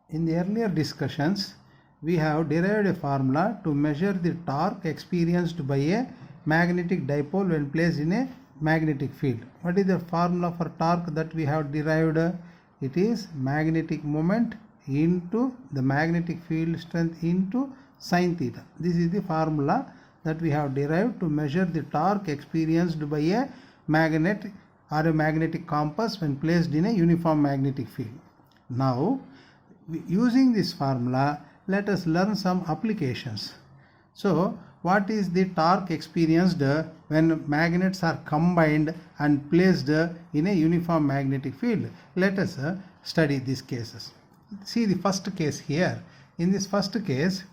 In the earlier discussions, we have derived a formula to measure the torque experienced by a magnetic dipole when placed in a magnetic field. What is the formula for torque that we have derived? It is magnetic moment into the magnetic field strength into sin theta. This is the formula that we have derived to measure the torque experienced by a magnet or a magnetic compass when placed in a uniform magnetic field. Now, using this formula, let us learn some applications. So, what is the torque experienced when magnets are combined and placed in a uniform magnetic field? Let us study these cases. See the first case here. In this first case,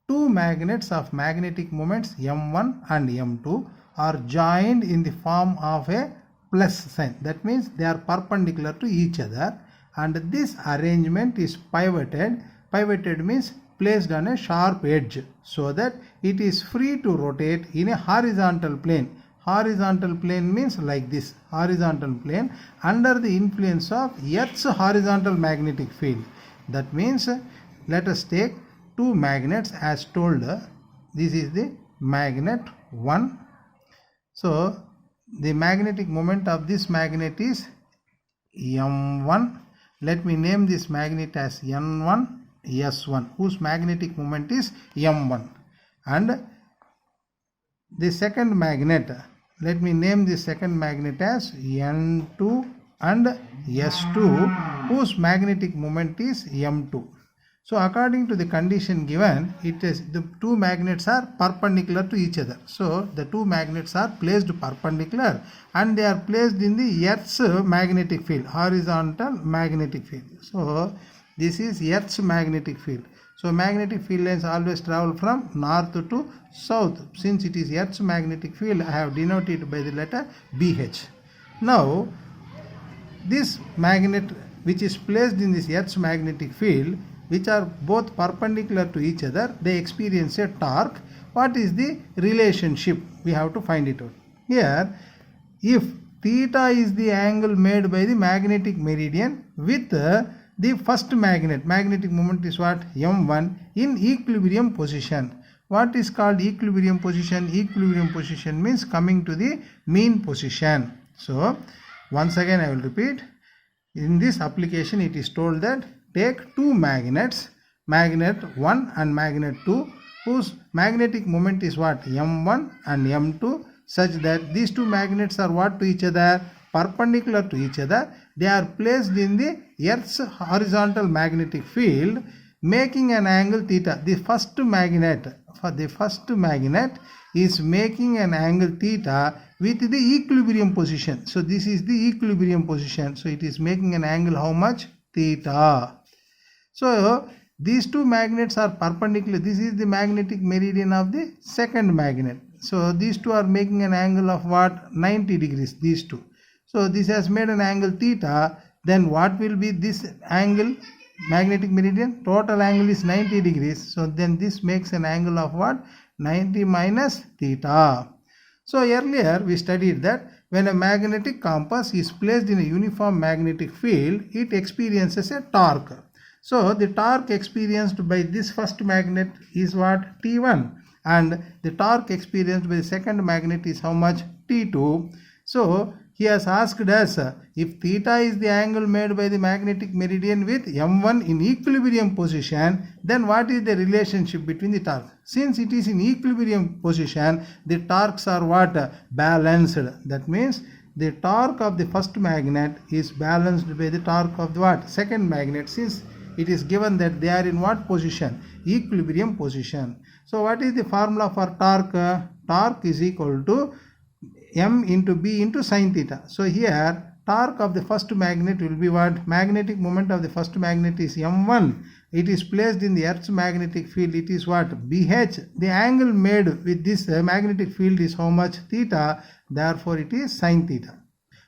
two magnets of magnetic moments M1 and M2 are joined in the form of a plus sign. That means they are perpendicular to each other, and this arrangement is pivoted. Pivoted means placed on a sharp edge so that it is free to rotate in a horizontal plane. Horizontal plane means like this, horizontal plane under the influence of Earth's horizontal magnetic field. That means let us take two magnets as told. This is the magnet 1. So the magnetic moment of this magnet is M1. Let me name this magnet as N1, S1, whose magnetic moment is M1. And the second magnet, let me name the second magnet as N2 and S2, whose magnetic moment is M2. So according to the condition given, it is the two magnets are perpendicular to each other. So the two magnets are placed perpendicular and they are placed in the Earth's magnetic field, horizontal magnetic field. So this is Earth's magnetic field. So magnetic field lines always travel from north to south. Since it is Earth's magnetic field, I have denoted it by the letter BH. Now this magnet which is placed in this Earth's magnetic field, which are both perpendicular to each other, they experience a torque. What is the relationship? We have to find it out. Here, if theta is the angle made by the magnetic meridian with the first magnet, magnetic moment is what? M1 in equilibrium position. What is called equilibrium position? Equilibrium position means coming to the mean position. So, once again I will repeat. In this application it is told that take two magnets, magnet 1 and magnet 2, whose magnetic moment is what? M1 and M2, such that these two magnets are what to each other? Perpendicular to each other. They are placed in the Earth's horizontal magnetic field, making an angle theta. The first magnet is making an angle theta with the equilibrium position. So this is the equilibrium position. So it is making an angle how much? Theta. So these two magnets are perpendicular. This is the magnetic meridian of the second magnet. So these two are making an angle of what? 90 degrees, these two. So this has made an angle theta. Then what will be this angle? Magnetic meridian, total angle is 90 degrees. So then this makes an angle of what? 90 minus theta. So earlier we studied that when a magnetic compass is placed in a uniform magnetic field, it experiences a torque. So the torque experienced by this first magnet is what? T1, and the torque experienced by the second magnet is how much? T2. So he has asked us, if theta is the angle made by the magnetic meridian with M1 in equilibrium position, then what is the relationship between the torque? Since it is in equilibrium position, the torques are what? Balanced. That means the torque of the first magnet is balanced by the torque of the what? Second magnet, since it is given that they are in what position? Equilibrium position. So what is the formula for torque? Torque is equal to M into B into sin theta. So here torque of the first magnet will be what? Magnetic moment of the first magnet is M1. It is placed in the Earth's magnetic field. It is what? BH. The angle made with this magnetic field is how much? Theta. Therefore it is sin theta.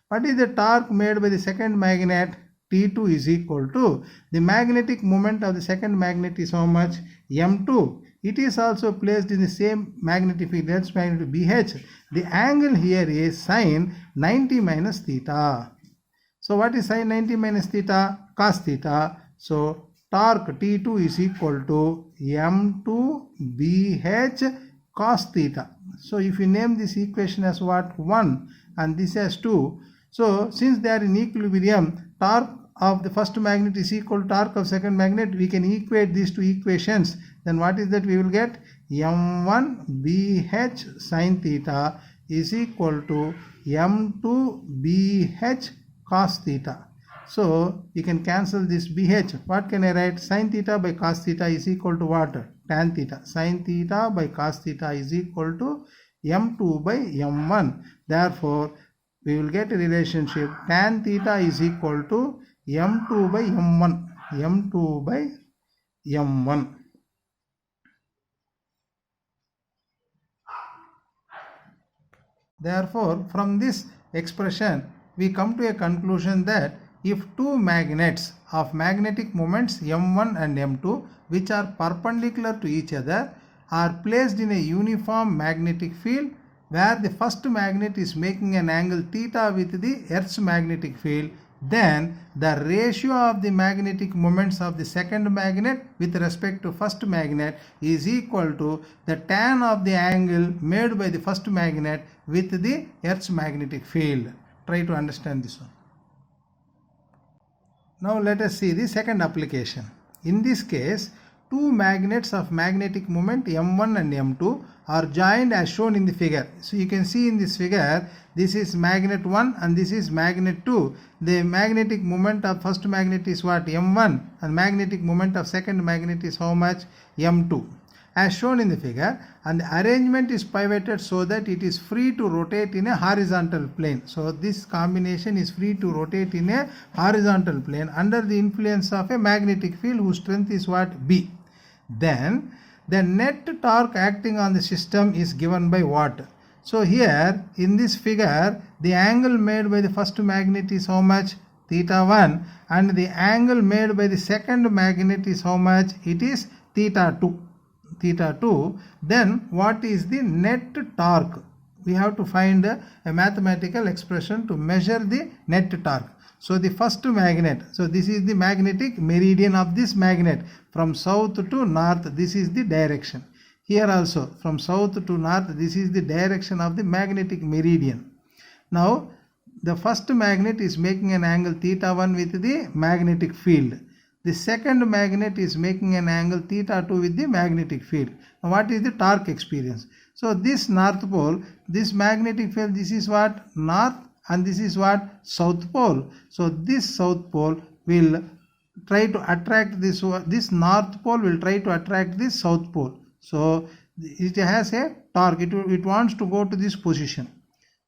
What is the torque made by the second magnet? T2 is equal to the magnetic moment of the second magnet is how much? M2. It is also placed in the same magnetic field, Earth's magnetic BH. The angle here is sin 90 minus theta. So what is sin 90 minus theta? Cos theta. So torque T2 is equal to M2 BH cos theta. So if you name this equation as what? 1 and this as 2. So since they are in equilibrium, torque of the first magnet is equal to torque of second magnet. We can equate these two equations. Then what is that? We will get M1 BH sin theta is equal to M2 BH cos theta. So you can cancel this BH. What can I write? Sin theta by cos theta is equal to what? Tan theta. Sin theta by cos theta is equal to M2 by M1. Therefore, we will get a relationship tan theta is equal to M2 by M1. M2 by M1. Therefore, from this expression, we come to a conclusion that if two magnets of magnetic moments M1 and M2, which are perpendicular to each other, are placed in a uniform magnetic field where the first magnet is making an angle theta with the Earth's magnetic field, then the ratio of the magnetic moments of the second magnet with respect to first magnet is equal to the tan of the angle made by the first magnet with the Earth's magnetic field. Try to understand this one. Now let us see the second application. In this case, two magnets of magnetic moment M1 and M2 are joined as shown in the figure. So you can see in this figure, this is magnet 1 and this is magnet 2. The magnetic moment of first magnet is what? M1, and magnetic moment of second magnet is how much? M2. As shown in the figure, and the arrangement is pivoted so that it is free to rotate in a horizontal plane. So this combination is free to rotate in a horizontal plane under the influence of a magnetic field whose strength is what? B. Then the net torque acting on the system is given by what? So here in this figure, the angle made by the first magnet is how much? Theta 1, and the angle made by the second magnet is how much? It is theta 2. Theta 2. Then what is the net torque? We have to find a mathematical expression to measure the net torque. So the first magnet, so this is the magnetic meridian of this magnet. From south to north, this is the direction. Here also, from south to north, this is the direction of the magnetic meridian. Now, the first magnet is making an angle theta 1 with the magnetic field. The second magnet is making an angle theta 2 with the magnetic field. Now, what is the torque experience? So, this north pole, this magnetic field, this is what? North, and this is what? South pole. So, this south pole will try to attract this north pole will try to attract this south pole. So, it has a torque. It wants to go to this position.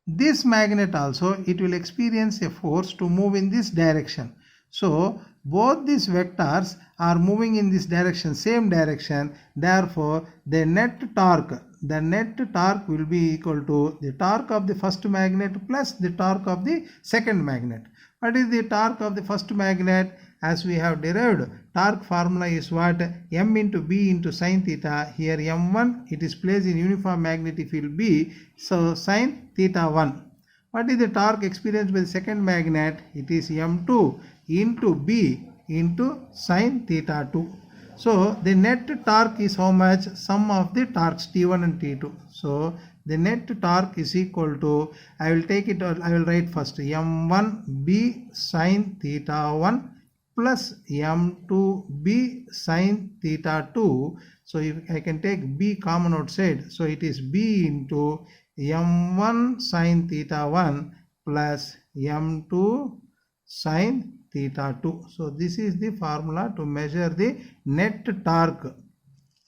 This magnet also, it will experience a force to move in this direction. So, both these vectors are moving in this direction, same direction. Therefore, the net torque will be equal to the torque of the first magnet plus the torque of the second magnet. What is the torque of the first magnet? As we have derived, torque formula is what? M into B into sin theta. Here M1, it is placed in uniform magnetic field B. So, sin theta 1. What is the torque experienced by the second magnet? It is M2 into B into sin theta 2. So, the net torque is how much? Sum of the torques T1 and T2. So, the net torque is equal to, I will write first M1B sin theta 1 plus M2B sin theta 2. So, if I can take B common outside, so it is B into M1 sin theta 1 plus M2 sin theta 2. So, this is the formula to measure the net torque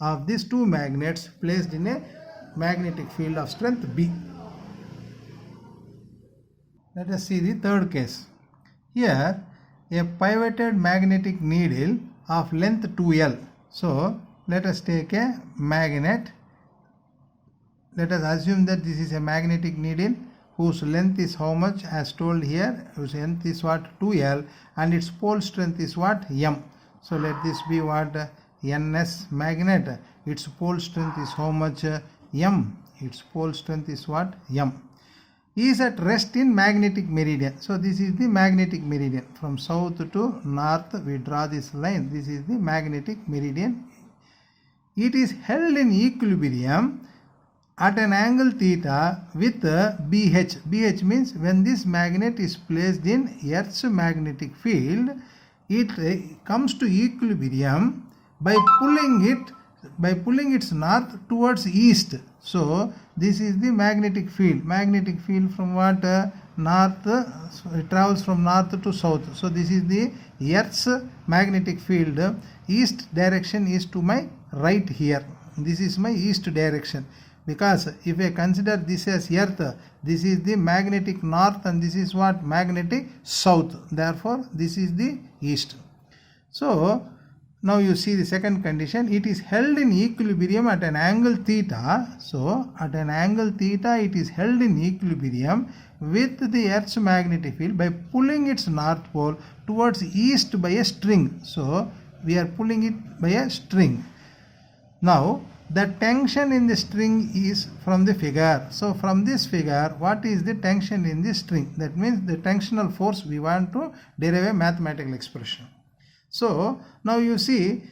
of these two magnets placed in a magnetic field of strength B. Let us see the third case. Here, a pivoted magnetic needle of length 2L. So, let us take a magnet. Let us assume that this is a magnetic needle whose length is how much? As told here, whose length is what? 2L, and its pole strength is what? M. So, let this be what? NS magnet. Its pole strength is how much? M. Its pole strength is what? M. is at rest in magnetic meridian. So this is the magnetic meridian. From south to north we draw this line. This is the magnetic meridian. It is held in equilibrium at an angle theta with BH. BH means when this magnet is placed in Earth's magnetic field, it comes to equilibrium by pulling its north towards east. So this is the magnetic field. Magnetic field from what? North. It travels from north to south. So this is the Earth's magnetic field. East direction is to my right here. This is my east direction. Because if I consider this as Earth, this is the magnetic north and this is what? Magnetic south. Therefore, this is the east. So, now you see the second condition. It is held in equilibrium at an angle theta. So, at an angle theta, it is held in equilibrium with the Earth's magnetic field by pulling its north pole towards east by a string. So, we are pulling it by a string. Now, the tension in the string is from the figure. So from this figure, what is the tension in the string? That means the tensional force. We want to derive a mathematical expression. So now you see,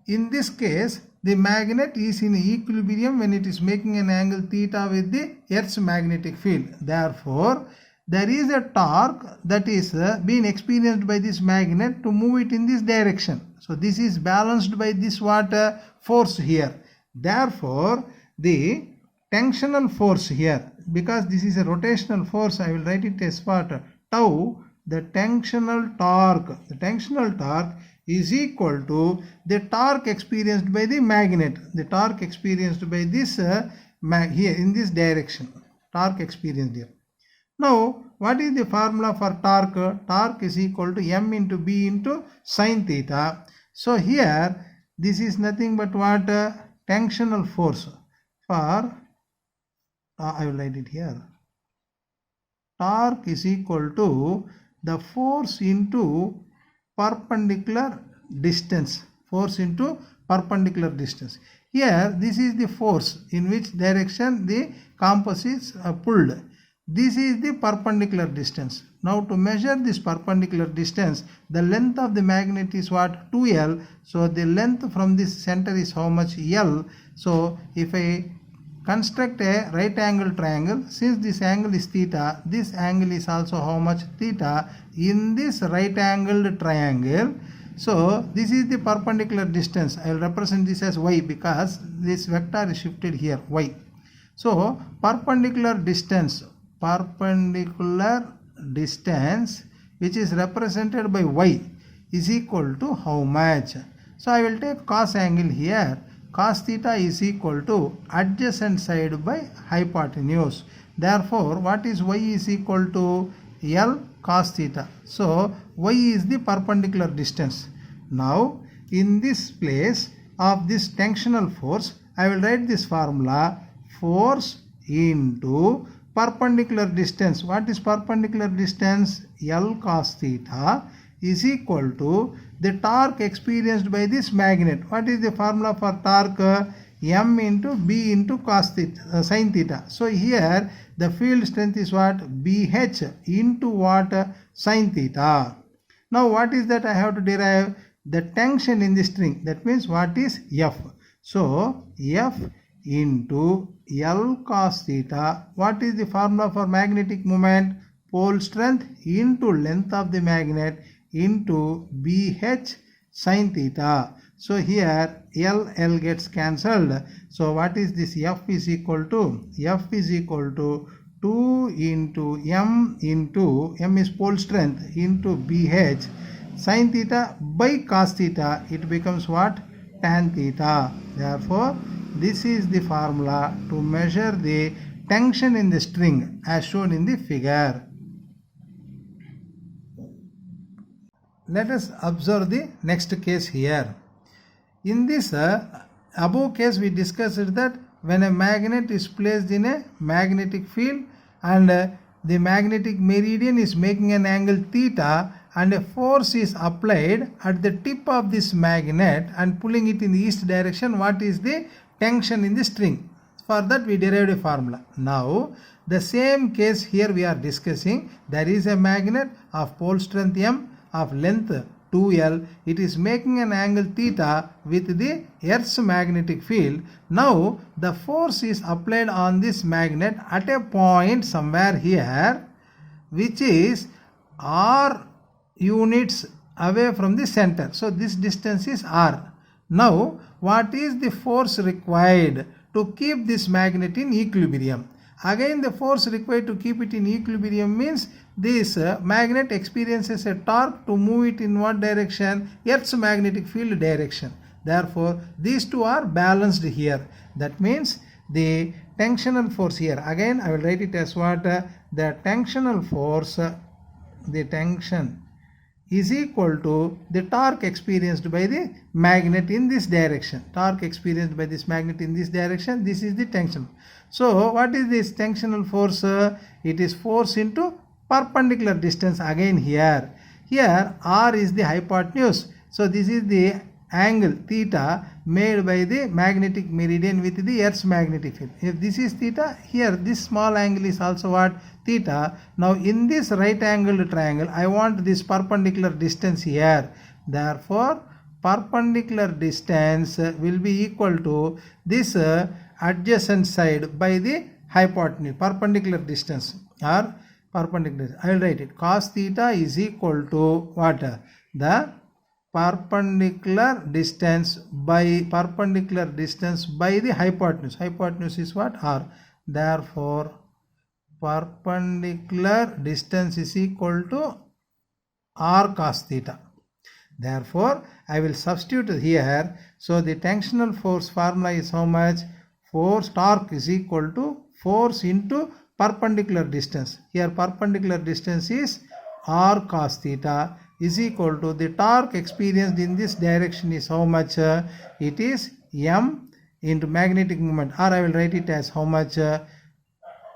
in this case, the magnet is in equilibrium when it is making an angle theta with the Earth's magnetic field. Therefore, there is a torque that is being experienced by this magnet to move it in this direction. So this is balanced by this water force here. Therefore, the tensional force here, because this is a rotational force, I will write it as what? Tau, the tensional torque. The tensional torque is equal to the torque experienced by the magnet. The torque experienced by this here in this direction. Torque experienced here. Now, what is the formula for torque? Torque is equal to m into b into sine theta. So here, this is nothing but what? Tensional force for, I will write it here. Torque is equal to the force into perpendicular distance. Force into perpendicular distance. Here, this is the force in which direction the compass is pulled. This is the perpendicular distance. Now to measure this perpendicular distance, the length of the magnet is what? 2L. So the length from this center is how much? L. So if I construct a right angle triangle, since this angle is theta, this angle is also how much? Theta. In this right angled triangle, so this is the perpendicular distance. I will represent this as y because this vector is shifted here, y. So perpendicular distance which is represented by y is equal to how much? So I will take cos angle here. Cos theta is equal to adjacent side by hypotenuse. Therefore, what is y is equal to? L cos theta. So y is the perpendicular distance. Now in this place of this tensional force, I will write this formula: force into perpendicular distance. What is perpendicular distance? L cos theta is equal to the torque experienced by this magnet. What is the formula for torque? M into B into cos theta, sin theta. So here the field strength is what? BH into what? Sin theta. Now what is that I have to derive? The tension in the string. That means what is F? So F into L cos theta. What is the formula for magnetic moment? Pole strength into length of the magnet into BH sin theta. So here L gets cancelled. So what is this? F is equal to? F is equal to 2 into M is pole strength into BH sin theta by cos theta. It becomes what? Tan theta. Therefore, this is the formula to measure the tension in the string as shown in the figure. Let us observe the next case here. In this above case, we discussed that when a magnet is placed in a magnetic field and the magnetic meridian is making an angle theta and a force is applied at the tip of this magnet and pulling it in the east direction, what is the tension in the string? For that we derived a formula. Now The same case here we are discussing. There is a magnet of pole strength M, of length 2L. It is making an angle theta with the Earth's magnetic field. Now the force is applied on this magnet at a point somewhere here, which is R units away from the center. So this distance is R. Now what is the force required to keep this magnet in equilibrium? Again, the force required to keep it in equilibrium means this magnet experiences a torque to move it in what direction? Earth's magnetic field direction. Therefore, these two are balanced here. That means the tensional force here, again I will write it as what? The tensional force, the tension is equal to the torque experienced by the magnet in this direction. Torque experienced by this magnet in this direction, this is the tension. So what is this tensional force? It is force into perpendicular distance again here. Here R is the hypotenuse. So this is the angle theta made by the magnetic meridian with the Earth's magnetic field. If this is theta, here this small angle is also what? Theta. Now in this right angled triangle, I want this perpendicular distance here. Therefore, perpendicular distance will be equal to this adjacent side by the hypotenuse, perpendicular distance or perpendicular. I will write it. Cos theta is equal to what? The perpendicular distance by the hypotenuse. Hypotenuse is what? R. Therefore, perpendicular distance is equal to R cos theta. Therefore, I will substitute here. So the tensional force formula is how much? Force torque is equal to force into perpendicular distance. Here perpendicular distance is R cos theta is equal to the torque experienced in this direction is how much? It is M into magnetic moment, or I will write it as how much?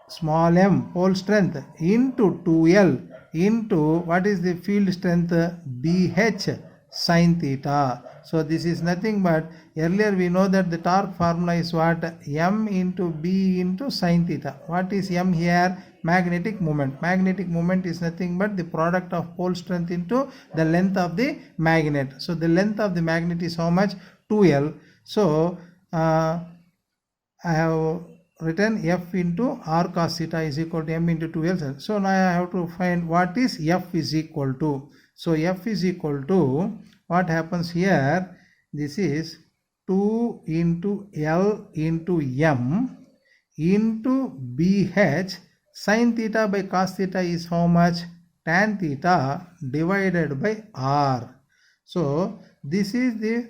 Small m pole strength into 2L into what is the field strength? BH sin theta. So this is nothing but, earlier we know that the torque formula is what? M into B into sin theta. What is M here? Magnetic moment. Magnetic moment is nothing but the product of pole strength into the length of the magnet. So the length of the magnet is how much? 2L. So I have written F into R cos theta is equal to M into 2L. So now I have to find what is F is equal to. So F is equal to, what happens here? This is 2 into L into M into BH sin theta by cos theta is how much? Tan theta divided by R. So this is the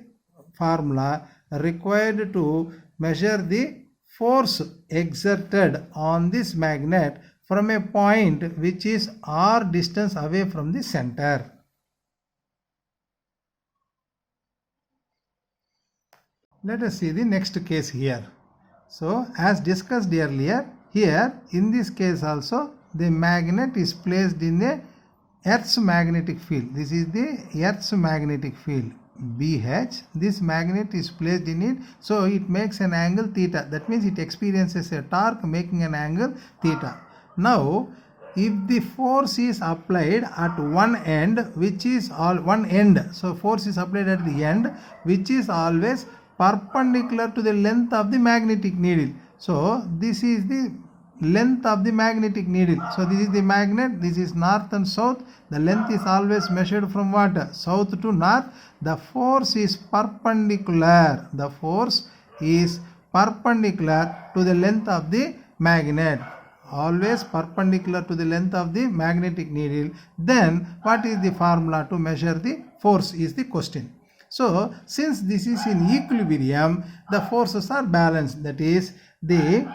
formula required to measure the force exerted on this magnet from a point which is R distance away from the center. Let us see the next case here. So as discussed earlier, here in this case also the magnet is placed in the Earth's magnetic field. This is the Earth's magnetic field BH. This magnet is placed in it, so it makes an angle theta. That means it experiences a torque making an angle theta. Now if the force is applied at one end, which is one end, so force is applied at the end which is always perpendicular to the length of the magnetic needle. So this is the length of the magnetic needle. So this is the magnet, this is north and south. The length is always measured from what? South to north. The force is perpendicular. The force is perpendicular to the length of the magnet. Always perpendicular to the length of the magnetic needle. Then what is the formula to measure the force is the question. So since this is in equilibrium, the forces are balanced. That is the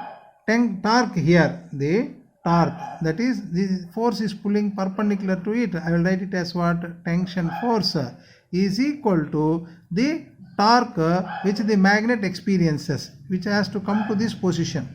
torque here, the torque, that is the force is pulling perpendicular to it. I will write it as what? Tension force is equal to the torque which the magnet experiences, which has to come to this position.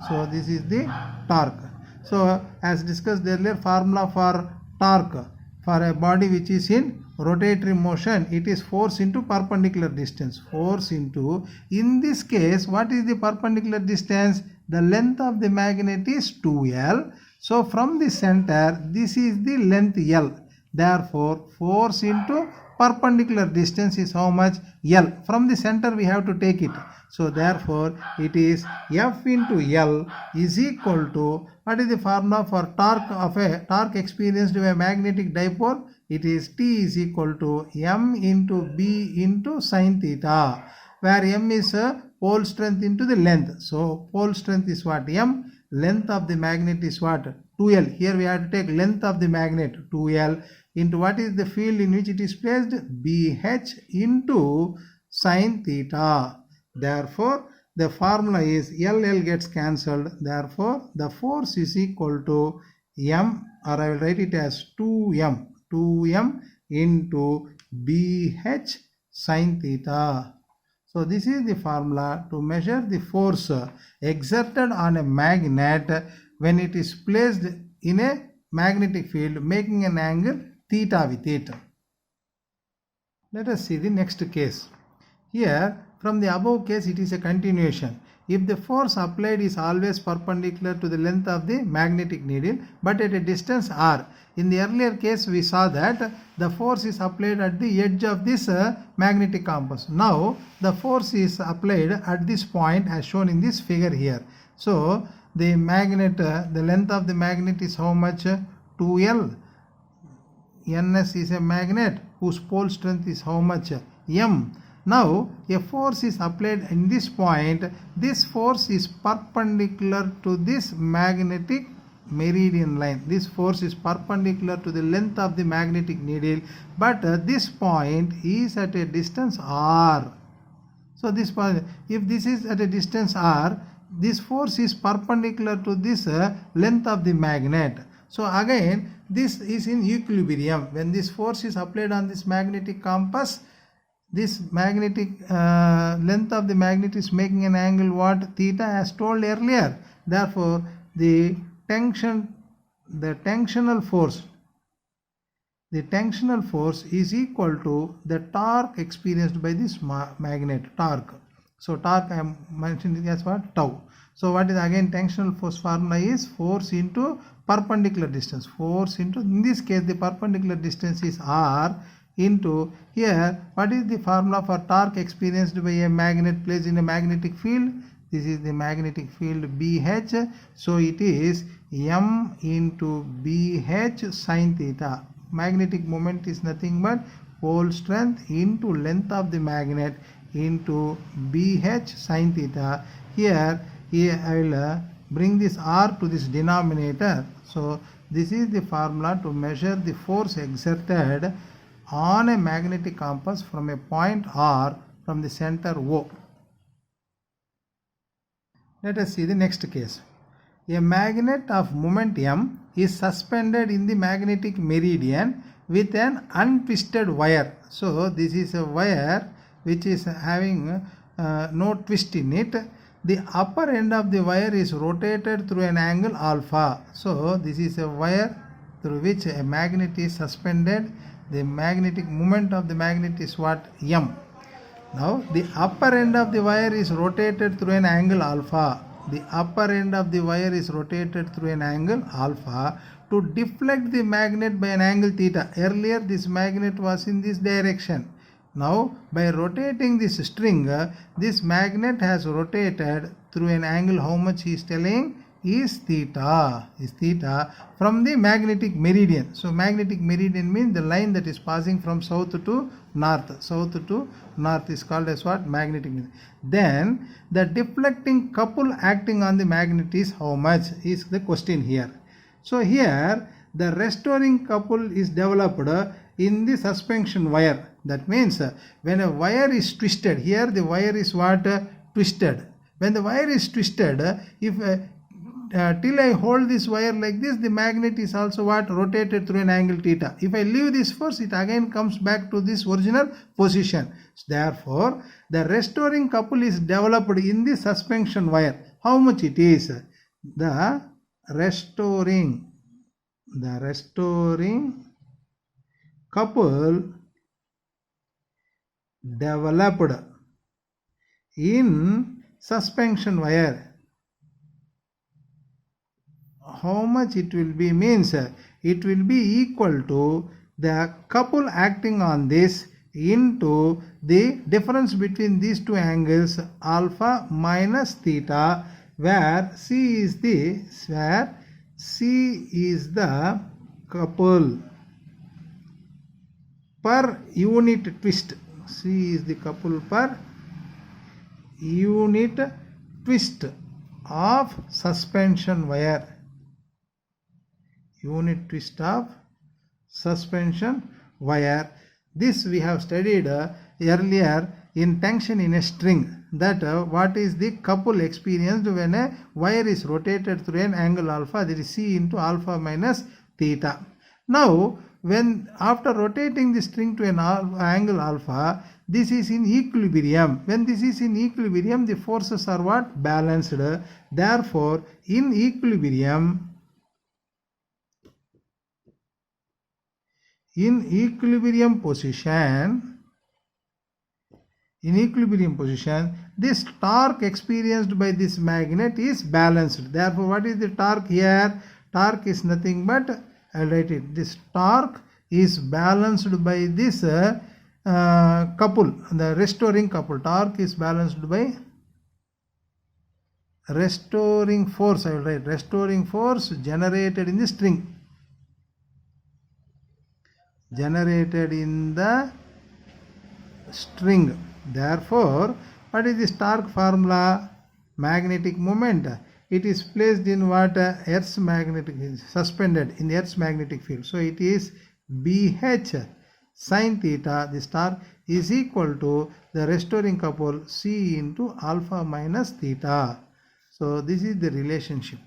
So this is the torque. So as discussed earlier, formula for torque for a body which is in rotatory motion, it is force into perpendicular distance. Force into, in this case, what is the perpendicular distance? the length of the magnet is 2L. So from the center, this is the length L. Therefore, force into perpendicular distance is how much? L. From the center we have to take it. So therefore, it is F into L is equal to, what is the formula for torque experienced by a magnetic dipole? It is T is equal to M into B into sine theta, where M is pole strength into the length. So pole strength is what? M. Length of the magnet is what? 2L. Here we have to take length of the magnet 2L into what is the field in which it is placed? BH into sine theta. Therefore, the formula is LL gets cancelled. Therefore, the force is equal to M, or I will write it as 2M into BH sine theta. So this is the formula to measure the force exerted on a magnet when it is placed in a magnetic field making an angle theta with it. Let us see the next case. Here, from the above case, it is a continuation. If the force applied is always perpendicular to the length of the magnetic needle, but at a distance r. In the earlier case, we saw that the force is applied at the edge of this magnetic compass. Now, the force is applied at this point as shown in this figure here. So, the magnet, the length of the magnet is how much? 2L. Ns is a magnet whose pole strength is how much? M. Now, a force is applied in this point. This force is perpendicular to this magnetic meridian line. This force is perpendicular to the length of the magnetic needle, but this point is at a distance r. So, this point, if this is at a distance r, this force is perpendicular to this length of the magnet. So, again, this is in equilibrium. When this force is applied on this magnetic compass, this magnetic length of the magnet is making an angle what? Theta, as told earlier. Therefore, the tensional force is equal to the torque experienced by this magnet, torque. So torque I am mentioning as what? Tau. So what is again tensional force formula is force into perpendicular distance. Force into, in this case the perpendicular distance is r, into here what is the formula for torque experienced by a magnet placed in a magnetic field? This is the magnetic field BH. So it is M into BH sine theta. Magnetic moment is nothing but pole strength into length of the magnet into BH sine theta. Here I will bring this r to this denominator. So this is the formula to measure the force exerted on a magnetic compass from a point R from the center O. Let us see the next case. A magnet of moment M is suspended in the magnetic meridian with an untwisted wire. So this is a wire which is having no twist in it. The upper end of the wire is rotated through an angle alpha. So this is a wire through which a magnet is suspended. The magnetic moment of the magnet is what? M. Now the upper end of the wire is rotated through an angle alpha. The upper end of the wire is rotated through an angle alpha to deflect the magnet by an angle theta. Earlier this magnet was in this direction. Now by rotating this string, this magnet has rotated through an angle, how much he is telling? Is theta from the magnetic meridian. So magnetic meridian means the line that is passing from south to north. South to north is called as what? Magnetic meridian. Then the deflecting couple acting on the magnet is how much is the question here. So here the restoring couple is developed in the suspension wire. That means when a wire is twisted, here the wire is what? Twisted. When the wire is twisted, if till I hold this wire like this, the magnet is also what? Rotated through an angle theta. If I leave this force, it again comes back to this original position. Therefore, the restoring couple is developed in the suspension wire. How much it is? The restoring couple developed in suspension wire how much it will be means it will be equal to the couple acting on this into the difference between these two angles alpha minus theta, where C is the couple per unit twist. C is the couple per unit twist of suspension wire. Unit twist of suspension wire. This we have studied earlier in tension in a string, that what is the couple experienced when a wire is rotated through an angle alpha, that is C into alpha minus theta. Now when after rotating the string to an angle alpha, this is in equilibrium. When this is in equilibrium, the forces are what? Balanced. Therefore in equilibrium position, this torque experienced by this magnet is balanced. Therefore what is the torque here? Torque is nothing but, I'll write it, this torque is balanced by this couple, the restoring couple. Torque is balanced by restoring force. I will write restoring force generated in the string. Therefore what is this torque formula? Magnetic moment. It is placed in what? Earth's magnetic, suspended in the Earth's magnetic field. So it is BH sin theta, this torque, is equal to the restoring couple C into alpha minus theta. So this is the relationship.